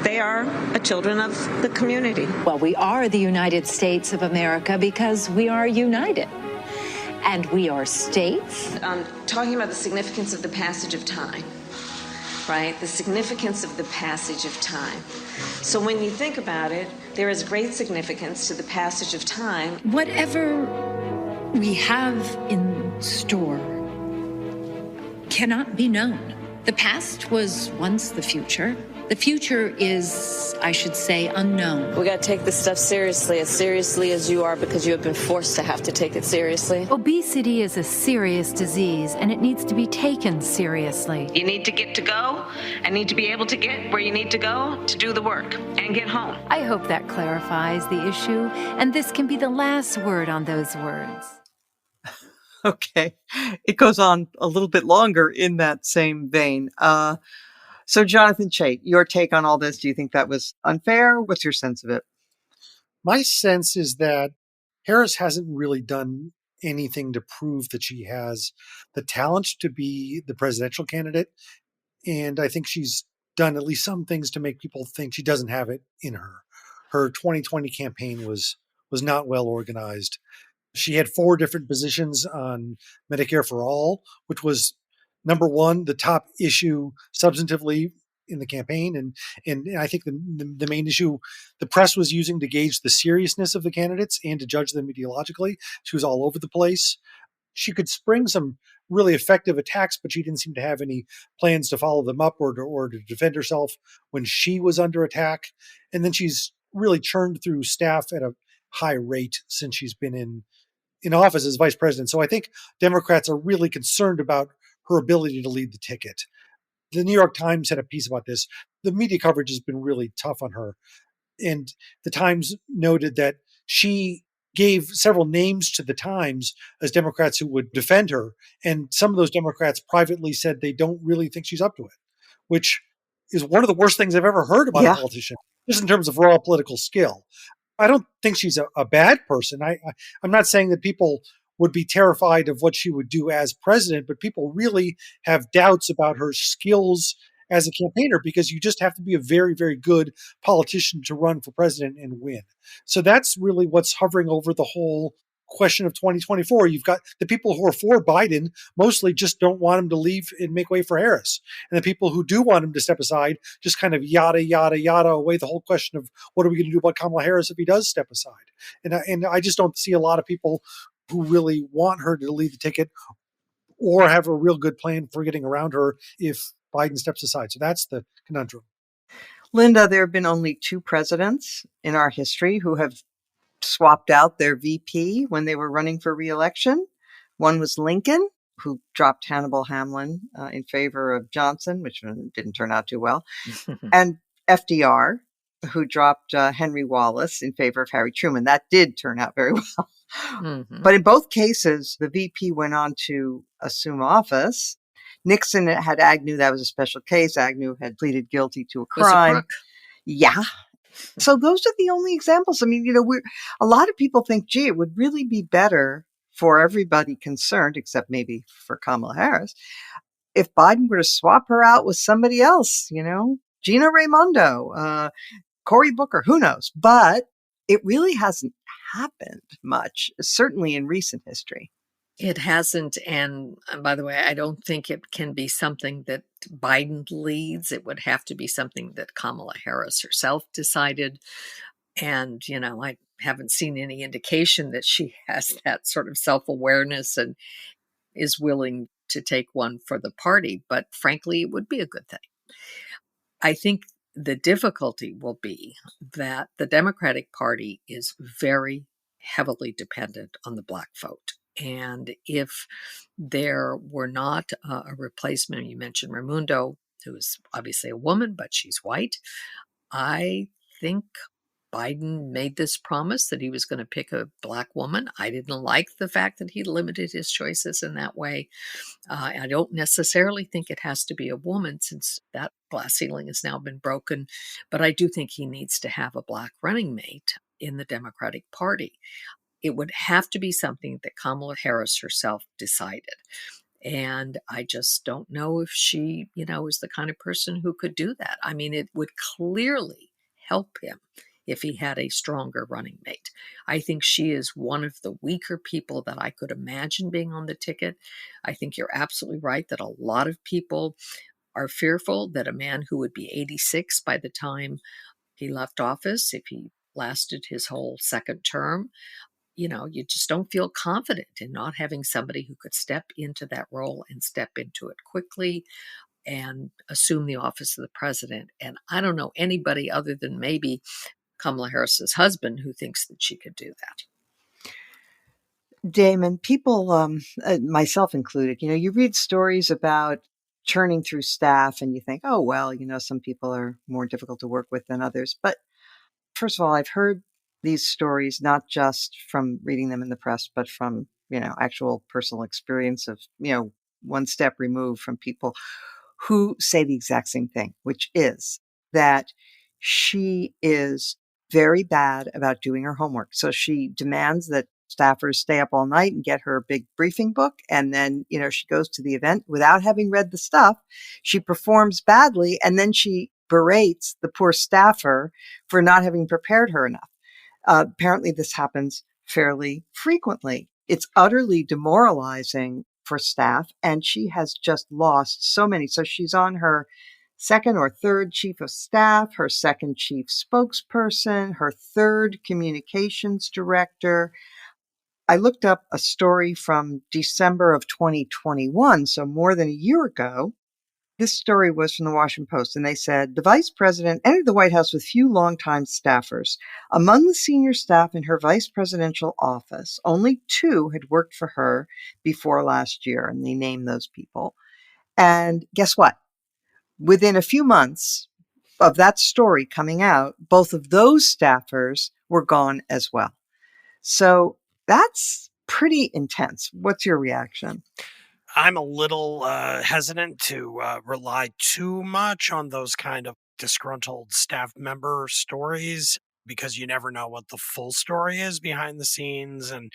[SPEAKER 10] they are children of the community.
[SPEAKER 9] Well, we are the United States of America because we are united. And we are states.
[SPEAKER 10] Talking about the significance of the passage of time, right? The significance of the passage of time. So when you think about it, there is great significance to the passage of time.
[SPEAKER 9] Whatever we have in store cannot be known. The past was once the future. The future is, I should say, unknown.
[SPEAKER 11] We got to take this stuff seriously as you are, because you have been forced to have to take it seriously.
[SPEAKER 9] Obesity is a serious disease, and it needs to be taken seriously.
[SPEAKER 10] You need to get to go and need to be able to get where you need to go to do the work and get home.
[SPEAKER 9] I hope that clarifies the issue, and this can be the last word on those words.
[SPEAKER 1] Okay. It goes on a little bit longer in that same vein. So, Jonathan Chait, your take on all this, do you think that was unfair? What's your sense of it?
[SPEAKER 2] My sense is that Harris hasn't really done anything to prove that she has the talent to be the presidential candidate. And I think she's done at least some things to make people think she doesn't have it in her. Her 2020 campaign was not well organized. She had 4 different positions on Medicare for All, which was, number one, the top issue substantively in the campaign. And I think the main issue the press was using to gauge the seriousness of the candidates and to judge them ideologically. She was all over the place. She could spring some really effective attacks, but she didn't seem to have any plans to follow them up or to defend herself when she was under attack. And then she's really churned through staff at a high rate since she's been in office as vice president. So I think Democrats are really concerned about her ability to lead the ticket. The New York Times had a piece about this. The media coverage has been really tough on her. And the Times noted that she gave several names to the Times as Democrats who would defend her. And some of those Democrats privately said they don't really think she's up to it, which is one of the worst things I've ever heard about a politician, just in terms of raw political skill. I don't think she's a bad person. I'm not saying that people would be terrified of what she would do as president, but people really have doubts about her skills as a campaigner, because you just have to be a very, very good politician to run for president and win. So that's really what's hovering over the whole question of 2024. You've got the people who are for Biden mostly just don't want him to leave and make way for Harris. And the people who do want him to step aside just kind of yada, yada, yada away the whole question of what are we going to do about Kamala Harris if he does step aside. And I just don't see a lot of people who really want her to lead the ticket or have a real good plan for getting around her if Biden steps aside. So that's the conundrum.
[SPEAKER 1] Linda, there have been only 2 presidents in our history who have swapped out their VP when they were running for re-election. One was Lincoln, who dropped Hannibal Hamlin in favor of Johnson, which didn't turn out too well, and FDR, who dropped Henry Wallace in favor of Harry Truman. That did turn out very well. Mm-hmm. But in both cases, the VP went on to assume office. Nixon had Agnew. That was a special case. Agnew had pleaded guilty to a crime. Yeah. So those are the only examples. I mean, a lot of people think, gee, it would really be better for everybody concerned, except maybe for Kamala Harris, if Biden were to swap her out with somebody else, Gina Raimondo, Cory Booker, who knows? But it really hasn't happened much, certainly in recent history.
[SPEAKER 5] It hasn't. And by the way, I don't think it can be something that Biden leads. It would have to be something that Kamala Harris herself decided. And, I haven't seen any indication that she has that sort of self-awareness and is willing to take one for the party. But frankly, it would be a good thing. I think the difficulty will be that the Democratic Party is very heavily dependent on the Black vote. And if there were not a replacement, you mentioned Raimondo, who is obviously a woman, but she's white, I think Biden made this promise that he was going to pick a Black woman. I didn't like the fact that he limited his choices in that way. I don't necessarily think it has to be a woman, since that glass ceiling has now been broken. But I do think he needs to have a Black running mate in the Democratic Party. It would have to be something that Kamala Harris herself decided. And I just don't know if she, is the kind of person who could do that. I mean, it would clearly help him if he had a stronger running mate. I think she is one of the weaker people that I could imagine being on the ticket. I think you're absolutely right that a lot of people are fearful that a man who would be 86 by the time he left office, if he lasted his whole second term, you just don't feel confident in not having somebody who could step into that role and step into it quickly and assume the office of the president. And I don't know anybody other than maybe Kamala Harris's husband who thinks that she could do that.
[SPEAKER 1] Damon, people, myself included, you read stories about churning through staff and you think, oh, well, some people are more difficult to work with than others. But first of all, I've heard these stories not just from reading them in the press, but from, actual personal experience of, one step removed from people who say the exact same thing, which is that she is very bad about doing her homework. So she demands that staffers stay up all night and get her big briefing book. And then, she goes to the event without having read the stuff. She performs badly. And then she berates the poor staffer for not having prepared her enough. Apparently this happens fairly frequently. It's utterly demoralizing for staff, and she has just lost so many. So she's on her second or third chief of staff, her second chief spokesperson, her third communications director. I looked up a story from December of 2021, so more than a year ago. This story was from the Washington Post, and they said, the vice president entered the White House with few longtime staffers. Among the senior staff in her vice presidential office, only 2 had worked for her before last year, and they named those people. And guess what? Within a few months of that story coming out, both of those staffers were gone as well. So that's pretty intense. What's your reaction?
[SPEAKER 3] I'm a little hesitant to rely too much on those kind of disgruntled staff member stories, because you never know what the full story is behind the scenes. And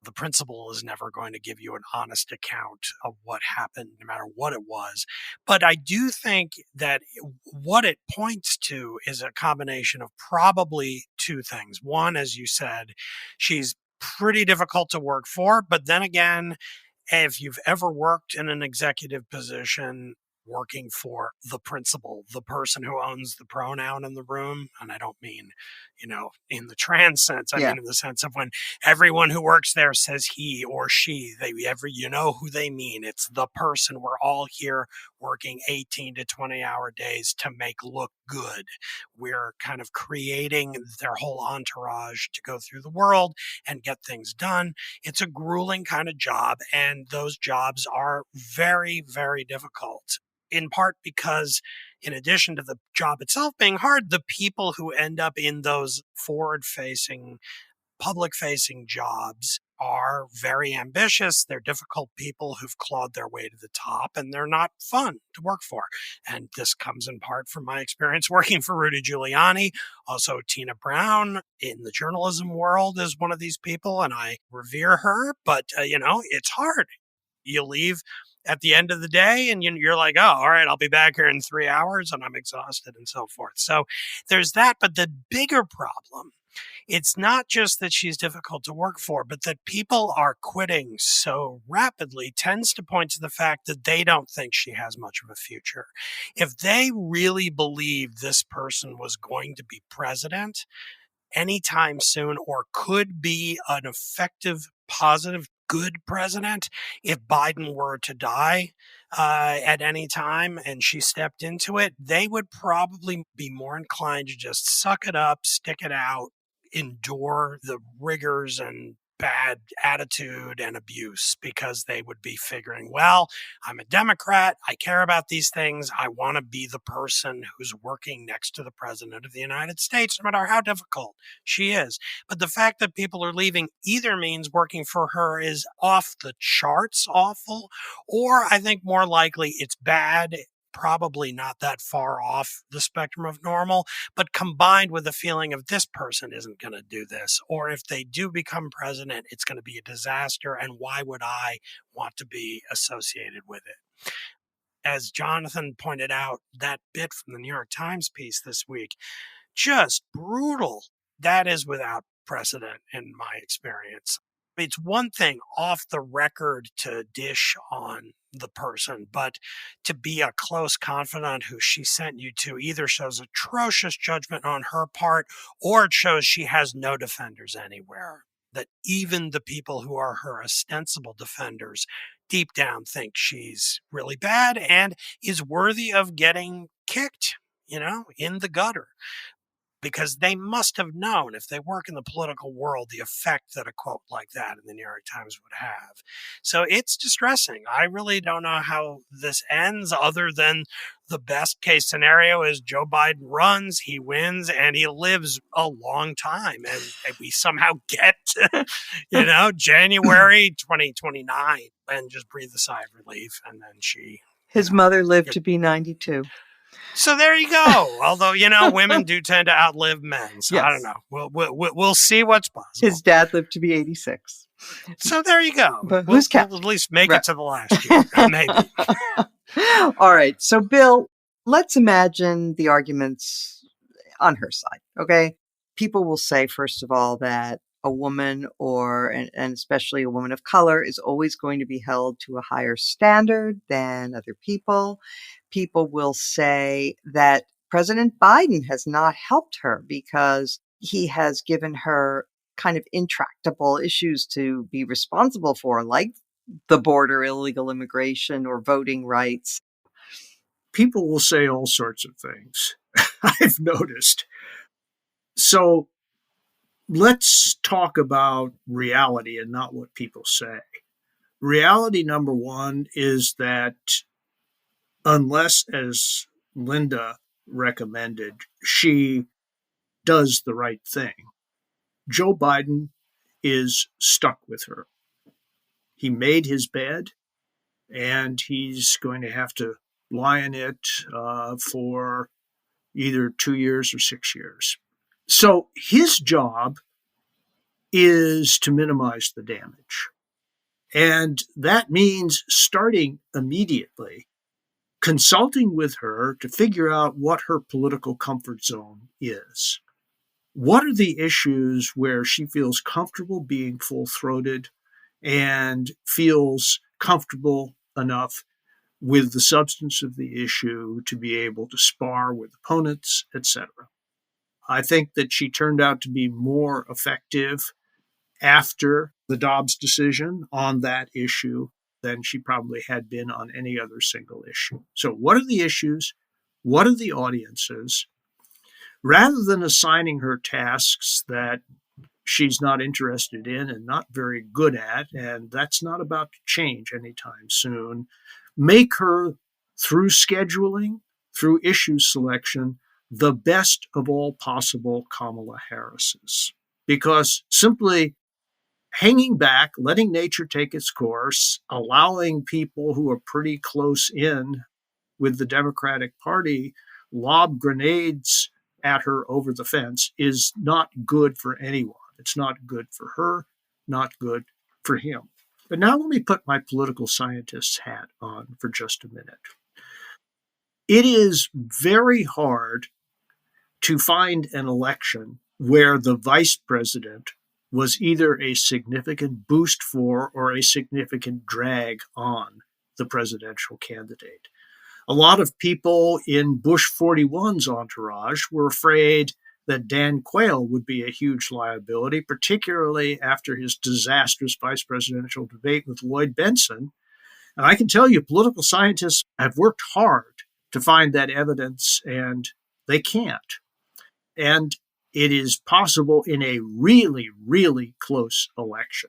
[SPEAKER 3] the principal is never going to give you an honest account of what happened, no matter what it was. But I do think that what it points to is a combination of probably 2 things. One, as you said, she's pretty difficult to work for. But then again, if you've ever worked in an executive position, working for the principal, the person who owns the pronoun in the room, and I don't mean, in the trans sense, I mean in the sense of when everyone who works there says he or she, you know who they mean. It's the person. We're all here working 18 to 20-hour days to make look good. We're kind of creating their whole entourage to go through the world and get things done. It's a grueling kind of job, and those jobs are very, very difficult. In part because, in addition to the job itself being hard, the people who end up in those forward-facing, public-facing jobs are very ambitious. They're difficult people who've clawed their way to the top, and they're not fun to work for. And this comes in part from my experience working for Rudy Giuliani. Also, Tina Brown in the journalism world is one of these people, and I revere her. But, it's hard. You leave at the end of the day and you're like, oh, all right, I'll be back here in 3 hours and I'm exhausted and so forth. So there's that. But the bigger problem, it's not just that she's difficult to work for, but that people are quitting so rapidly tends to point to the fact that they don't think she has much of a future. If they really believed this person was going to be president anytime soon, or could be an effective, positive, good president, if Biden were to die at any time and she stepped into it, they would probably be more inclined to just suck it up, stick it out, endure the rigors and bad attitude and abuse, because they would be figuring, well, I'm a Democrat. I care about these things. I want to be the person who's working next to the president of the United States, no matter how difficult she is. But the fact that people are leaving either means working for her is off the charts awful, or I think more likely it's bad, probably not that far off the spectrum of normal, but combined with the feeling of this person isn't going to do this, or if they do become president, it's going to be a disaster, and why would I want to be associated with it? As Jonathan pointed out, that bit from the New York Times piece this week, just brutal. That is without precedent in my experience. It's one thing off the record to dish on the person, but to be a close confidant who she sent you to either shows atrocious judgment on her part, or it shows she has no defenders anywhere. That even the people who are her ostensible defenders deep down think she's really bad and is worthy of getting kicked, in the gutter. Because they must have known, if they work in the political world, the effect that a quote like that in the New York Times would have. So it's distressing. I really don't know how this ends, other than the best case scenario is Joe Biden runs, he wins, and he lives a long time. And we somehow get to, January 2029 and just breathe a sigh of relief. And then
[SPEAKER 1] his mother lived to be 92.
[SPEAKER 3] So there you go. Although, women do tend to outlive men. So yes. I don't know. We'll see what's possible.
[SPEAKER 1] His dad lived to be 86.
[SPEAKER 3] So there you go.
[SPEAKER 1] But who's counting?
[SPEAKER 3] We'll at least make it to the last year. Maybe.
[SPEAKER 1] All right. So, Bill, let's imagine the arguments on her side. Okay. People will say, first of all, that a woman and especially a woman of color is always going to be held to a higher standard than other people. People will say that President Biden has not helped her because he has given her kind of intractable issues to be responsible for, like the border, illegal immigration, or voting rights.
[SPEAKER 4] People will say all sorts of things, I've noticed. So let's talk about reality and not what people say. Reality number one is that unless, as Linda recommended, she does the right thing, Joe Biden is stuck with her. He made his bed, and he's going to have to lie in it for either 2 years or 6 years. So his job is to minimize the damage. And that means starting immediately, consulting with her to figure out what her political comfort zone is. What are the issues where she feels comfortable being full-throated and feels comfortable enough with the substance of the issue to be able to spar with opponents, etc. I think that she turned out to be more effective after the Dobbs decision on that issue than she probably had been on any other single issue. So what are the issues? What are the audiences? Rather than assigning her tasks that she's not interested in and not very good at, and that's not about to change anytime soon, make her, through scheduling, through issue selection, the best of all possible Kamala Harrises. Because simply hanging back, letting nature take its course, allowing people who are pretty close in with the Democratic Party lob grenades at her over the fence is not good for anyone. It's not good for her, not good for him. But now let me put my political scientist's hat on for just a minute. It is very hard to find an election where the vice president was either a significant boost for or a significant drag on the presidential candidate. A lot of people in Bush 41's entourage were afraid that Dan Quayle would be a huge liability, particularly after his disastrous vice presidential debate with Lloyd Bentsen. And I can tell you, political scientists have worked hard to find that evidence, and they can't. And it is possible in a really, really close election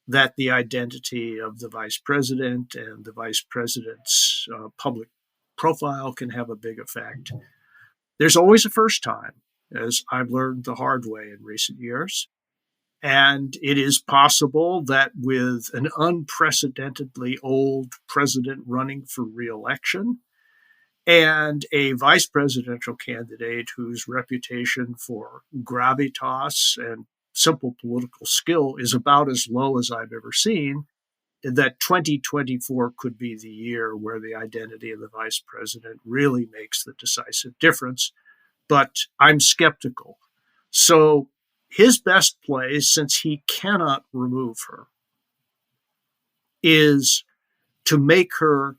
[SPEAKER 4] that the identity of the vice president and the vice president's public profile can have a big effect. There's always a first time, as I've learned the hard way in recent years. And it is possible that with an unprecedentedly old president running for re-election and a vice presidential candidate whose reputation for gravitas and simple political skill is about as low as I've ever seen, that 2024 could be the year where the identity of the vice president really makes the decisive difference. But I'm skeptical. So his best play, since he cannot remove her, is to make her,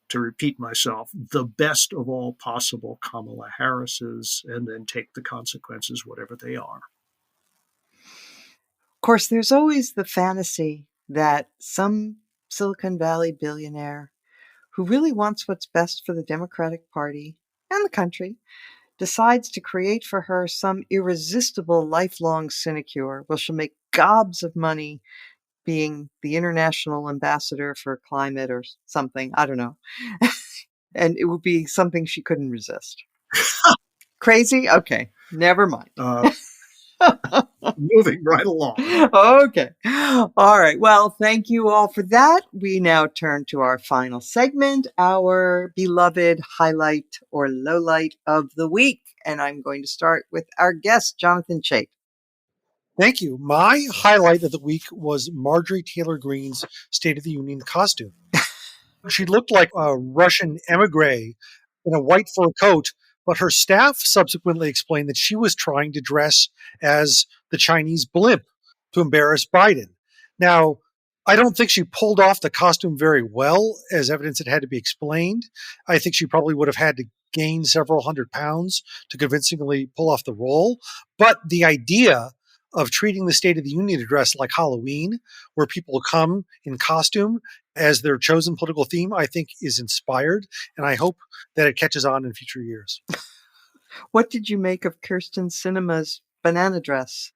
[SPEAKER 4] to repeat myself, the best of all possible Kamala Harris's, and then take the consequences, whatever they are.
[SPEAKER 1] Of course, there's always the fantasy that some Silicon Valley billionaire who really wants what's best for the Democratic Party and the country decides to create for her some irresistible lifelong sinecure where she'll make gobs of money being the international ambassador for climate or something. I don't know. And it would be something she couldn't resist. Crazy? Okay, never mind.
[SPEAKER 4] Moving right along.
[SPEAKER 1] Okay. All right. Well, thank you all for that. We now turn to our final segment, our beloved highlight or lowlight of the week. And I'm going to start with our guest, Jonathan Chait.
[SPEAKER 2] Thank you. My highlight of the week was Marjorie Taylor Greene's State of the Union costume. She looked like a Russian emigre in a white fur coat, but her staff subsequently explained that she was trying to dress as the Chinese blimp to embarrass Biden. Now, I don't think she pulled off the costume very well, as evidence it had to be explained. I think she probably would have had to gain several hundred pounds to convincingly pull off the role. But the idea of treating the State of the Union address like Halloween, where people come in costume as their chosen political theme, I think is inspired, and I hope that it catches on in future years.
[SPEAKER 1] What did you make of Kirsten Sinema's banana dress?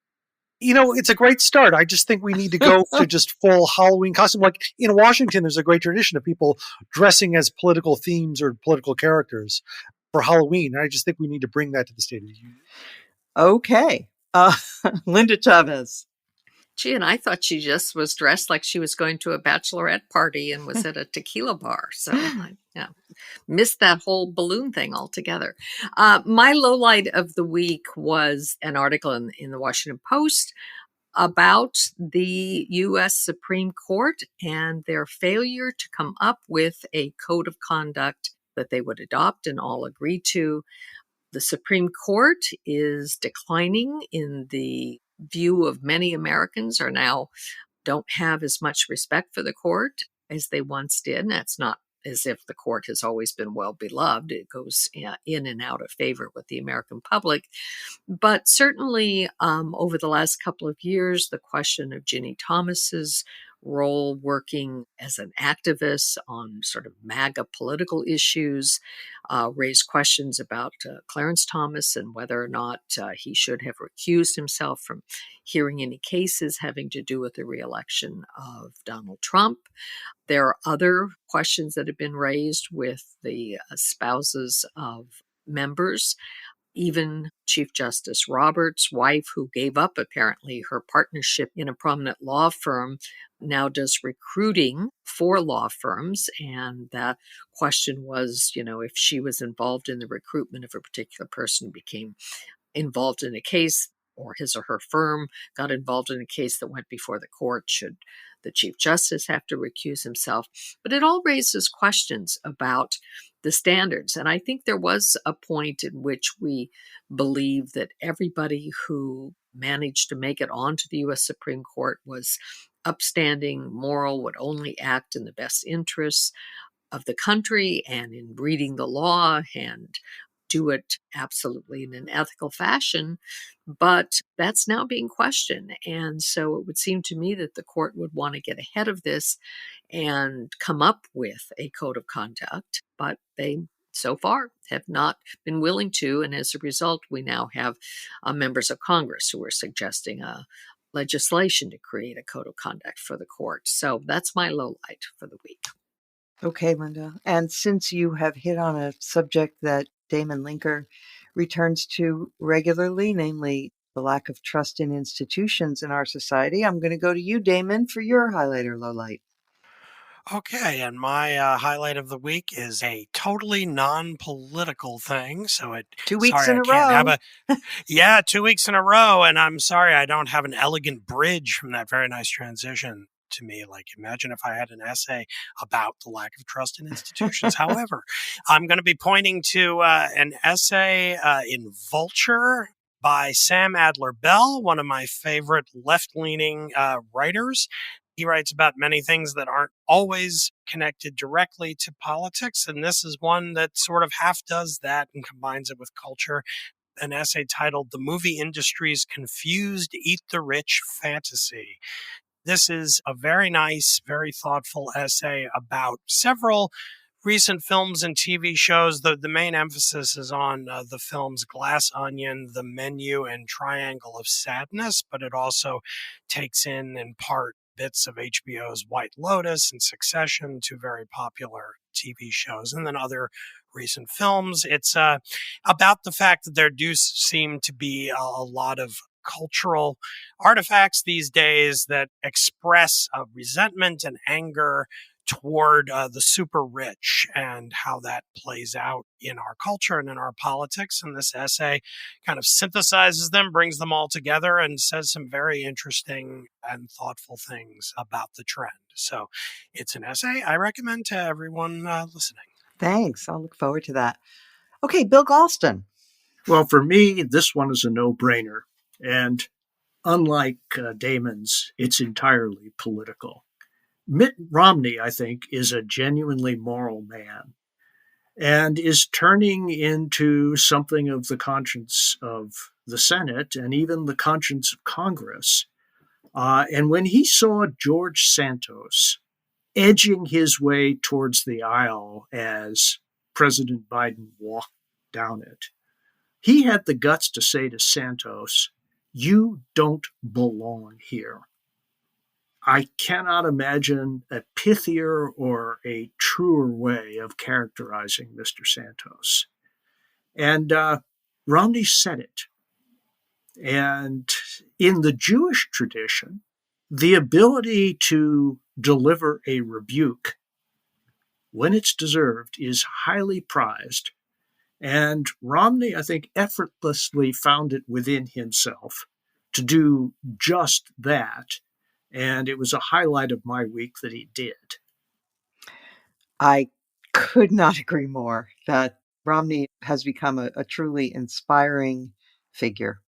[SPEAKER 2] You know, it's a great start. I just think we need to go to just full Halloween costume. Like in Washington, there's a great tradition of people dressing as political themes or political characters for Halloween. And I just think we need to bring that to the State of the Union.
[SPEAKER 1] Okay. Linda Chavez.
[SPEAKER 5] Gee, and I thought she just was dressed like she was going to a bachelorette party and was at a tequila bar. So I missed that whole balloon thing altogether. My low light of the week was an article in the Washington Post about the U.S. Supreme Court and their failure to come up with a code of conduct that they would adopt and all agree to. The Supreme Court is declining in the view of many Americans are now don't have as much respect for the court as they once did. And that's not as if the court has always been well beloved. It goes in and out of favor with the American public. But certainly over the last couple of years, the question of Ginny Thomas's role working as an activist on sort of MAGA political issues raised questions about Clarence Thomas and whether or not he should have recused himself from hearing any cases having to do with the reelection of Donald Trump. There are other questions that have been raised with the spouses of members. Even Chief Justice Roberts' wife, who gave up apparently her partnership in a prominent law firm, now does recruiting for law firms. And the question was, if she was involved in the recruitment of a particular person who became involved in a case, or his or her firm got involved in a case that went before the court, should the Chief Justice have to recuse himself? But it all raises questions about the standards. And I think there was a point in which we believed that everybody who managed to make it onto the U.S. Supreme Court was upstanding, moral, would only act in the best interests of the country and in reading the law and do it absolutely in an ethical fashion. But that's now being questioned. And so it would seem to me that the court would want to get ahead of this and come up with a code of conduct, but they so far have not been willing to. And as a result, we now have members of Congress who are suggesting legislation to create a code of conduct for the court. So that's my low light for the week.
[SPEAKER 1] Okay, Linda. And since you have hit on a subject that Damon Linker returns to regularly, namely the lack of trust in institutions in our society, I'm going to go to you, Damon, for your highlight or low light.
[SPEAKER 3] Okay, and my highlight of the week is a totally non-political thing. So
[SPEAKER 1] 2 weeks
[SPEAKER 3] sorry,
[SPEAKER 1] in
[SPEAKER 3] I
[SPEAKER 1] a
[SPEAKER 3] can't have
[SPEAKER 1] row.
[SPEAKER 3] yeah, 2 weeks in a row, and I'm sorry I don't have an elegant bridge from that very nice transition to me. Like, imagine if I had an essay about the lack of trust in institutions. However, I'm going to be pointing to an essay in Vulture by Sam Adler-Bell, one of my favorite left-leaning writers. He writes about many things that aren't always connected directly to politics, and this is one that sort of half does that and combines it with culture. An essay titled "The Movie Industry's Confused Eat the Rich Fantasy." This is a very nice, very thoughtful essay about several recent films and TV shows. The main emphasis is on the films Glass Onion, The Menu, and Triangle of Sadness, but it also takes in part bits of HBO's White Lotus and Succession, two very popular TV shows, and then other recent films. It's about the fact that there do seem to be a lot of cultural artifacts these days that express resentment and anger toward the super rich and how that plays out in our culture and in our politics. And this essay kind of synthesizes them, brings them all together, and says some very interesting and thoughtful things about the trend. So it's an essay I recommend to everyone listening.
[SPEAKER 1] Thanks. I'll look forward to that. Okay, Bill Galston.
[SPEAKER 4] Well, for me, this one is a no-brainer. And unlike Damon's, it's entirely political. Mitt Romney, I think, is a genuinely moral man and is turning into something of the conscience of the Senate and even the conscience of Congress. And when he saw George Santos edging his way towards the aisle as President Biden walked down it, he had the guts to say to Santos, "You don't belong here." I cannot imagine a pithier or a truer way of characterizing Mr. Santos. And Romney said it. And in the Jewish tradition, the ability to deliver a rebuke when it's deserved is highly prized. And Romney, I think, effortlessly found it within himself to do just that. And it was a highlight of my week that he did.
[SPEAKER 1] I could not agree more that Romney has become a truly inspiring figure.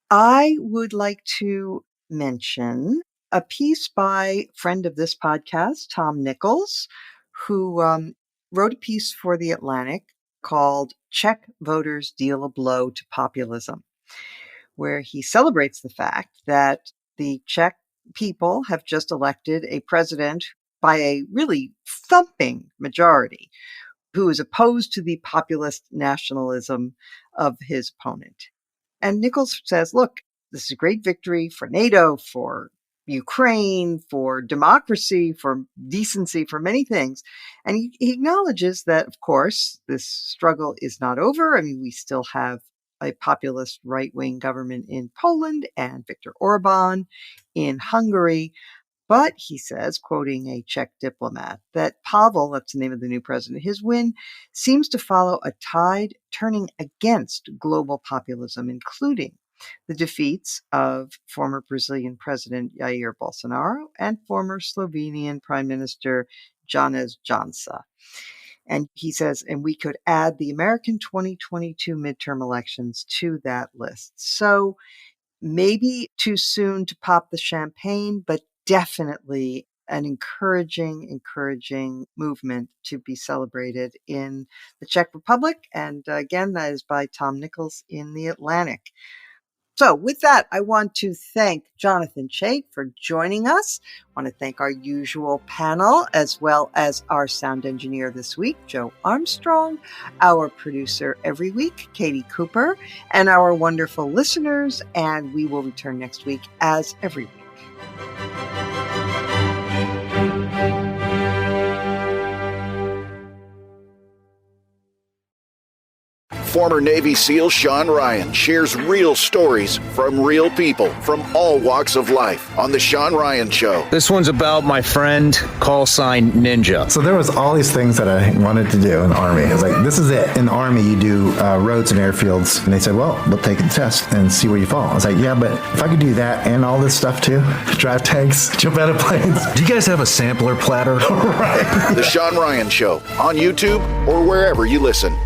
[SPEAKER 1] I would like to mention a piece by friend of this podcast, Tom Nichols, who wrote a piece for The Atlantic called "Czech Voters Deal a Blow to Populism," where he celebrates the fact that the Czech people have just elected a president by a really thumping majority who is opposed to the populist nationalism of his opponent. And Nichols says, look, this is a great victory for NATO, for Ukraine, for democracy, for decency, for many things. And he acknowledges that, of course, this struggle is not over. I mean, we still have a populist right-wing government in Poland and Viktor Orban in Hungary. But he says, quoting a Czech diplomat, that Pavel, that's the name of the new president, his win seems to follow a tide turning against global populism, including the defeats of former Brazilian President Jair Bolsonaro and former Slovenian Prime Minister Janez Janša. And he says, and we could add the American 2022 midterm elections to that list. So maybe too soon to pop the champagne, but definitely an encouraging movement to be celebrated in the Czech Republic. And again, that is by Tom Nichols in The Atlantic. So with that, I want to thank Jonathan Chait for joining us. I want to thank our usual panel, as well as our sound engineer this week, Joe Armstrong, our producer every week, Katie Cooper, and our wonderful listeners. And we will return next week as every week.
[SPEAKER 6] Former Navy SEAL Sean Ryan shares real stories from real people from all walks of life on The Sean Ryan Show.
[SPEAKER 12] This one's about my friend, call sign Ninja.
[SPEAKER 13] So there was all these things that I wanted to do in the Army. I was like, this is it. In the Army, you do roads and airfields. And they said, well, we'll take the test and see where you fall. I was like, yeah, but if I could do that and all this stuff too, drive tanks, jump out of planes.
[SPEAKER 12] Do you guys have a sampler platter?
[SPEAKER 6] Right. The Sean Ryan Show on YouTube or wherever you listen.